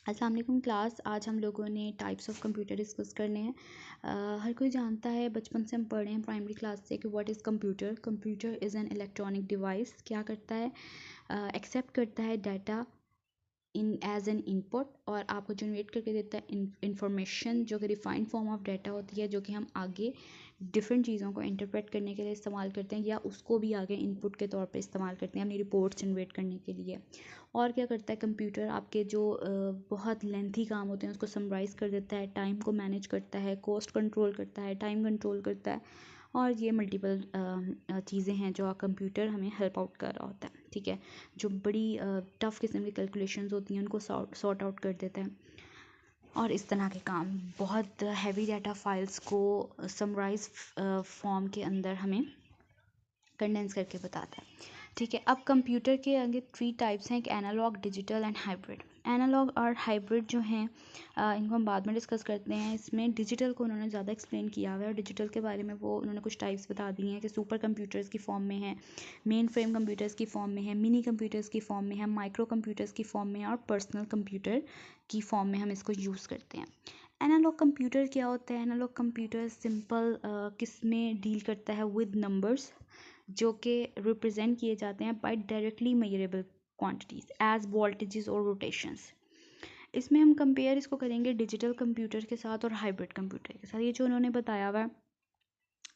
अस्सलाम वालेकुम क्लास। आज हम लोगों ने टाइप्स ऑफ कंप्यूटर डिस्कस करने हैं। हर कोई जानता है, बचपन से हम पढ़े हैं प्राइमरी क्लास से कि what is computer. Computer is an electronic device. क्या करता है? एक्सेप्ट करता है data in as an input और आपको जनरेट करके देता है इंफॉर्मेशन जो कि रिफाइंड फॉर्म ऑफ डाटा होती है, जो कि हम आगे डिफरेंट चीज़ों को इंटरप्रेट करने के लिए इस्तेमाल करते हैं या उसको भी आगे इनपुट के तौर पे इस्तेमाल करते हैं अपनी रिपोर्ट्स जनरेट करने के लिए। और क्या करता है कंप्यूटर? आपके जो बहुत लेंथी काम होते हैं उसको समराइज़ कर देता है, टाइम को मैनेज करता है, कॉस्ट कंट्रोल करता है, टाइम कंट्रोल करता है। और ये मल्टीपल चीज़ें हैं जो कंप्यूटर हमें हेल्प आउट कर रहा होता है। ठीक है, जो बड़ी टफ़ किस्म की कैलकुलेशंस होती हैं उनको सॉर्ट आउट कर देता है और इस तरह के काम बहुत हैवी डाटा फाइल्स को समराइज फॉर्म के अंदर हमें कंडेंस करके बताता है। ठीक है, अब कंप्यूटर के आगे 3 टाइप्स हैं, एक analogue, digital and hybrid. Analogue और हाइब्रिड जो हैं इनको हम बाद में डिस्कस करते हैं। इसमें डिजिटल को उन्होंने ज़्यादा एक्सप्लेन किया हुआ है और डिजिटल के बारे में वो उन्होंने कुछ टाइप्स बता दी हैं कि सुपर कंप्यूटर्स की फॉर्म में है, मेन फ्रेम कंप्यूटर्स की फॉर्म में है, मिनी कंप्यूटर्स की फॉर्म में है, माइक्रो कंप्यूटर्स की फॉर्म में है और पर्सनल कंप्यूटर की फॉर्म में हम इसको यूज़ करते हैं। एनालॉग कंप्यूटर क्या होता है? एनालॉग कंप्यूटर सिंपल किस में डील करता है? विद नंबर्स जो कि रिप्रेजेंट किए जाते हैं by directly measurable quantities as voltages और रोटेशंस। इसमें हम कंपेयर इसको करेंगे डिजिटल कंप्यूटर के साथ और हाइब्रिड कंप्यूटर के साथ। ये जो उन्होंने बताया हुआ है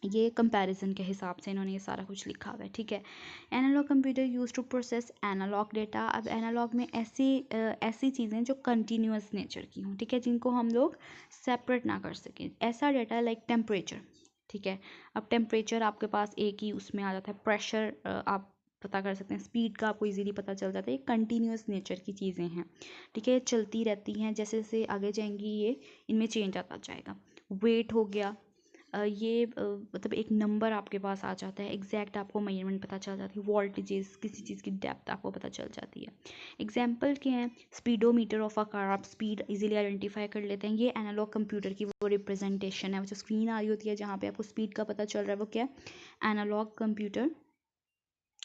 ये कंपैरिजन के हिसाब से इन्होंने ये सारा कुछ लिखा हुआ है। ठीक है, analogue computer use to process analogue data. अब एनालॉग में ऐसी चीज़ें जो कंटिन्यूस नेचर की हों, ठीक है, जिनको हम लोग सेपरेट ना कर सकें। ऐसा डेटा लाइक टेम्परेचर। ठीक है, अब टेम्परेचर आपके पास एक ही उसमें आ जाता है, प्रेशर आप पता कर सकते हैं, स्पीड का आपको इजीली पता चल जाता है। ये कंटिन्यूस नेचर की चीज़ें हैं। ठीक है, ये चलती रहती हैं, जैसे जैसे आगे जाएंगी ये इनमें चेंज आता जाएगा। वेट हो गया, ये मतलब एक नंबर आपके पास आ जाता है, एग्जैक्ट आपको मेजरमेंट पता चल जाती है, वोल्टेजेस, किसी चीज़ की डेप्थ आपको पता चल जाती है। एग्जाम्पल क्या है? स्पीडोमीटर ऑफ अ कार, आप स्पीड इजीली आइडेंटिफाई कर लेते हैं। ये एनालॉग कंप्यूटर की वो रिप्रेजेंटेशन है, वो जो स्क्रीन आ रही होती है जहाँ पे आपको स्पीड का पता चल रहा है, वो क्या है? एनालॉग कंप्यूटर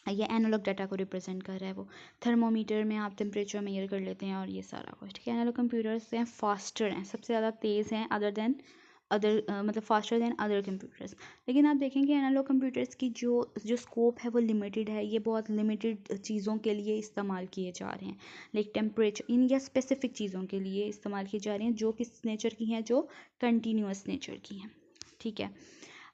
या एनालॉग डाटा को रिप्रेजेंट कर रहा है वो। थर्मोमीटर में आप टेम्परेचर मेजर कर लेते हैं और ये सारा कुछ। ठीक है, एनालॉग कंप्यूटर्स हैं फास्टर हैं, सबसे ज़्यादा तेज़ हैं अदर मतलब फास्टर देन अदर कंप्यूटर्स। लेकिन आप देखें कि एनालॉग कंप्यूटर्स की जो स्कोप है वो लिमिटेड है। ये बहुत लिमिटेड चीज़ों के लिए इस्तेमाल किए जा रहे हैं, लाइक टेम्परेचर, इन या स्पेसिफिक चीज़ों के लिए इस्तेमाल किए जा रहे हैं जो किस नेचर की हैं, जो कंटिन्यूस नेचर की हैं। ठीक है,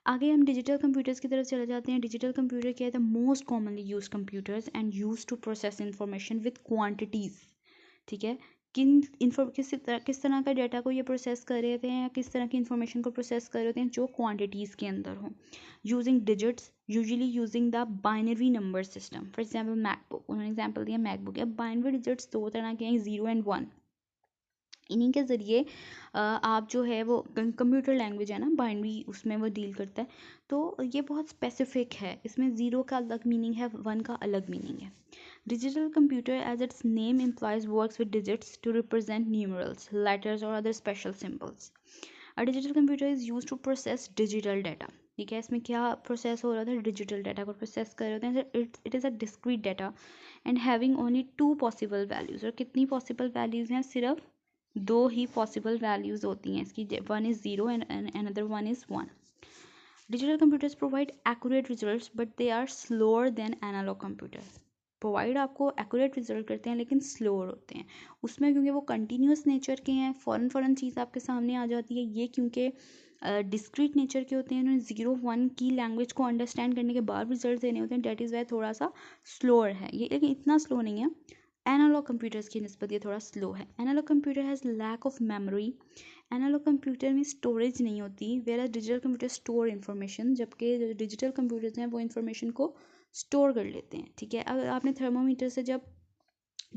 आगे हम डिजिटल कंप्यूटर्स की तरफ चले जाते हैं। डिजिटल कंप्यूटर क्या है? The most commonly use computers and use to process information with quantities. ठीक है, किस तरह का डाटा को ये प्रोसेस कर रहे थे या किस तरह की इंफॉर्मेशन को प्रोसेस कर रहे थे जो क्वांटिटीज़ के अंदर हो। Using digits, usually using the binary number system. For example MacBook, उन्होंने एग्जाम्पल दिया मैकबुक। अब बाइनरी डिजिट्स दो तरह के हैं, 0 एंड 1। इन्हीं के ज़रिए आप जो है वो कंप्यूटर लैंग्वेज है ना, बाइनरी, उसमें वो डील करता है। तो ये बहुत स्पेसिफिक है, इसमें ज़ीरो का अलग मीनिंग है, 1 का अलग मीनिंग है। Digital computer as its name implies works with digits to represent numerals, letters और other special symbols. A digital computer is use to process digital data. ठीक है, इसमें क्या प्रोसेस हो रहा था? डिजिटल डाटा को प्रोसेस कर रहे होते हैं। It is a discrete data and having only 2 possible values. और कितनी पॉसिबल वैल्यूज़ हैं? सिर्फ 2 ही पॉसिबल वैल्यूज़ होती हैं इसकी, 1 is 0 and another 1 is 1। Digital computers provide accurate results but they are slower than analogue computer. Provide आपको accurate result करते हैं लेकिन स्लोअर होते हैं उसमें, क्योंकि वो कंटिन्यूस नेचर के हैं, फ़ौरन चीज़ आपके सामने आ जाती है। ये क्योंकि डिस्क्रीट नेचर के होते हैं, उन्हें 0 1 की लैंग्वेज को अंडरस्टैंड करने के बाद रिजल्ट देने होते हैं, डेट इज़ वाई थोड़ा सा स्लोअर है ये, लेकिन इतना स्लो नहीं है। एनालॉग कंप्यूटर्स की निस्बत ये थोड़ा स्लो है। Analogue computer has lack of memory. Analogue computer में स्टोरेज नहीं होती, where digital computer store information, जबकि जो डिजिटल कंप्यूटर्स हैं वो इन्फॉर्मेशन को स्टोर कर लेते हैं। ठीक है, अगर आपने थर्मोमीटर से जब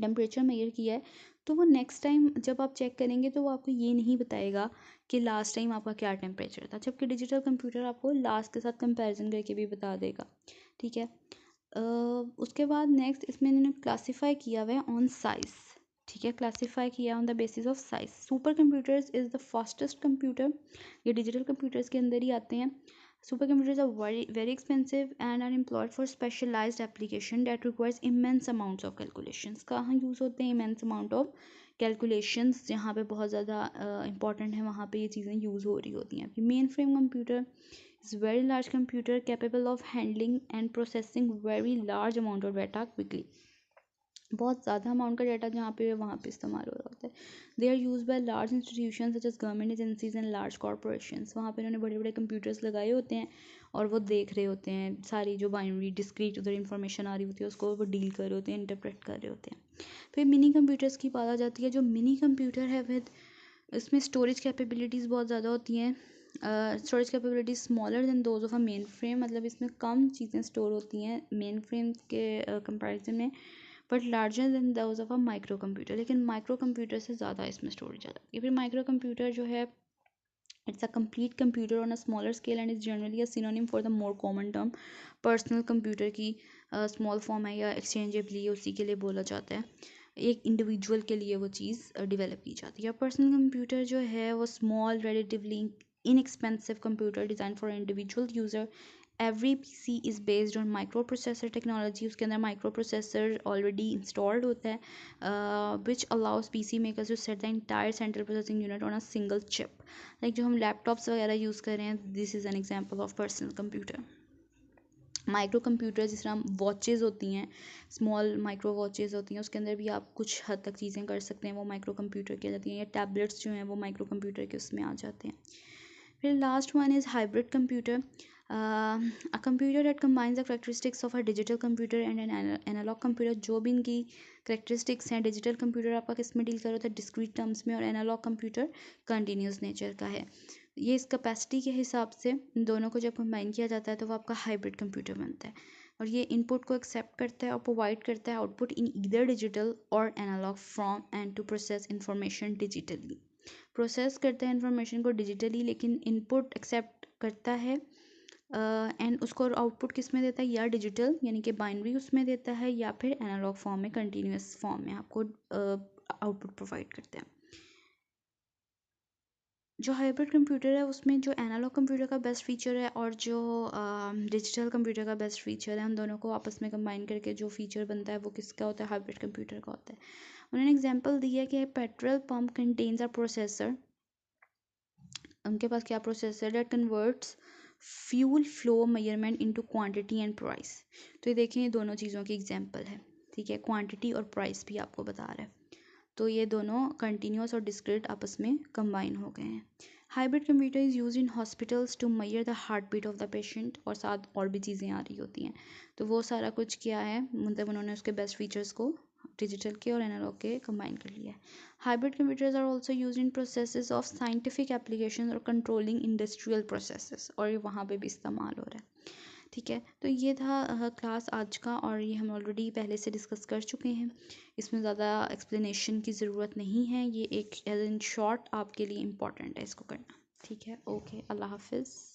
टेम्परेचर मेजर किया है तो वो नेक्स्ट टाइम जब आप चेक करेंगे तो वो आपको ये नहीं बताएगा कि लास्ट टाइम आपका क्या टेम्परेचर था, जबकि डिजिटल कंप्यूटर आपको लास्ट के साथ कंपैरिजन करके भी बता देगा। ठीक है, उसके बाद नेक्स्ट इसमें इन्होंने क्लासीफाई किया हुआ है ऑन साइज। ठीक है, क्लासीफाई किया on the basis of size. Super computers is the fastest computer, ये डिजिटल कंप्यूटर्स के अंदर ही आते हैं। Super computers are very expensive and are employed for specialised application that requires immense amounts of calculations. कहाँ use होते हैं immense amount of calculations जहाँ पे बहुत ज़्यादा इंपॉर्टेंट है वहाँ पे ये चीज़ें यूज़ हो रही होती हैं। Main frame computer is very large computer capable of handling and processing very large amount of data quickly. बहुत ज़्यादा अमाउंट का डाटा जहाँ पे वहाँ पे इस्तेमाल हो रहा होता है। They are use by large institution such as government agencies and large corporations. वहाँ पे उन्होंने बड़े बड़े कंप्यूटर्स लगाए होते हैं और वो देख रहे होते हैं सारी जो बाइनरी डिस्क्रीट उधर इंफॉर्मेशन आ रही होती है उसको वो डील कर रहे होते हैं, इंटरप्रेट कर रहे होते हैं। फिर मिनी कंप्यूटर्स की बात आ जाती है। जो मिनी कंप्यूटर है विद इसमें स्टोरेज कैपेबिलिटीज़ बहुत ज़्यादा होती हैं। Storage capabilities smaller than those of a main frame, मतलब इसमें कम चीज़ें स्टोर होती हैं मेन फ्रेम के कंपैरिजन में, but larger than those of a micro computer. लेकिन माइक्रो कंप्यूटर से ज़्यादा इसमें स्टोरेज आ जाती है। फिर माइक्रो कंप्यूटर जो है it's a complete computer on a smaller scale and is generally a synonym for the more common term personal computer की स्मॉल फॉर्म है या एक्सचेंजेबली उसी के लिए बोला जाता है। एक इंडिविजुअल के लिए वो चीज़ डेवलप की जाती है। पर्सनल कंप्यूटर जो है वो small relatively inexpensive computer designed for individual user. Every PC is based on microprocessor technology. उसके अंदर microprocessor already installed होता है which allows PC makers to set the entire central processing unit on a single chip. Like जो हम laptops वगैरह use कर रहे हैं, this is an example of personal computer. Micro computer जिस तरह वॉचेज़ होती हैं, स्मॉल माइक्रो वॉचेज़ होती हैं, उसके अंदर भी आप कुछ हद तक चीज़ें कर सकते हैं, वो माइक्रो कंप्यूटर की जाती हैं। या टैबलेट्स जो हैं वो माइक्रो कंप्यूटर के उसमें आ जाते हैं। फिर last one is hybrid computer, a computer that combines the characteristics of a digital computer and an analogue computer. जो भी इनकी करेक्टरिस्टिक्स हैं, डिजिटल कंप्यूटर आपका किस में डील कर रहा है, डिस्क्रीट टर्म्स में, और एनालॉग कंप्यूटर कंटिन्यूस नेचर का है। ये इस कैपेसिटी के हिसाब से इन दोनों को जब कंबाइन किया जाता है तो वो आपका हाइब्रिड कंप्यूटर बनता है। और ये इनपुट को एक्सेप्ट करता है और प्रोवाइड करता है आउटपुट इन ईदर डिजिटल और analogue form and to process information digitally. Process करता है इंफॉर्मेशन को डिजिटली, लेकिन इनपुट एक्सेप्ट करता है एंड उसको आउटपुट किस में देता है, या डिजिटल यानी कि बाइनरी उसमें देता है, या फिर एनालॉग फॉर्म में कंटिन्यूस फॉर्म में आपको आउटपुट प्रोवाइड करता है। जो हाइब्रिड कंप्यूटर है उसमें जो एनालॉग कंप्यूटर का बेस्ट फीचर है और जो डिजिटल कंप्यूटर का बेस्ट फीचर है, उन दोनों को आपस में कंबाइन करके जो फीचर बनता है वो किसका होता है, हाइब्रिड कंप्यूटर का होता है। उन्होंने एग्जांपल दी है कि petrol pump contains a processor, उनके पास क्या processor that converts fuel flow measurement into quantity and price. तो ये देखें, ये दोनों चीज़ों की एग्जांपल है, ठीक है, क्वांटिटी और प्राइस भी आपको बता रहा है। तो ये दोनों कंटिन्यूस और डिस्क्रीट आपस में कंबाइन हो गए हैं। Hybrid computer is use in hospitals to measure the heart beat of the patient, और साथ और भी चीज़ें आ रही होती हैं। तो वो सारा कुछ क्या है, मतलब उन्होंने उसके बेस्ट फीचर्स को डिजिटल के और एनालॉग के कंबाइन कर लिया है। Hybrid computers are also use in processes of scientific application और कंट्रोलिंग इंडस्ट्रियल प्रोसेसेस, और ये वहाँ पे भी इस्तेमाल हो रहा है। ठीक है, तो ये था क्लास आज का, और ये हम ऑलरेडी पहले से डिस्कस कर चुके हैं। इसमें ज़्यादा एक्सप्लेनेशन की ज़रूरत नहीं है, ये एक एज इन शॉर्ट आपके लिए इम्पॉर्टेंट है इसको करना। ठीक है, ओके, अल्लाह हाफिज़।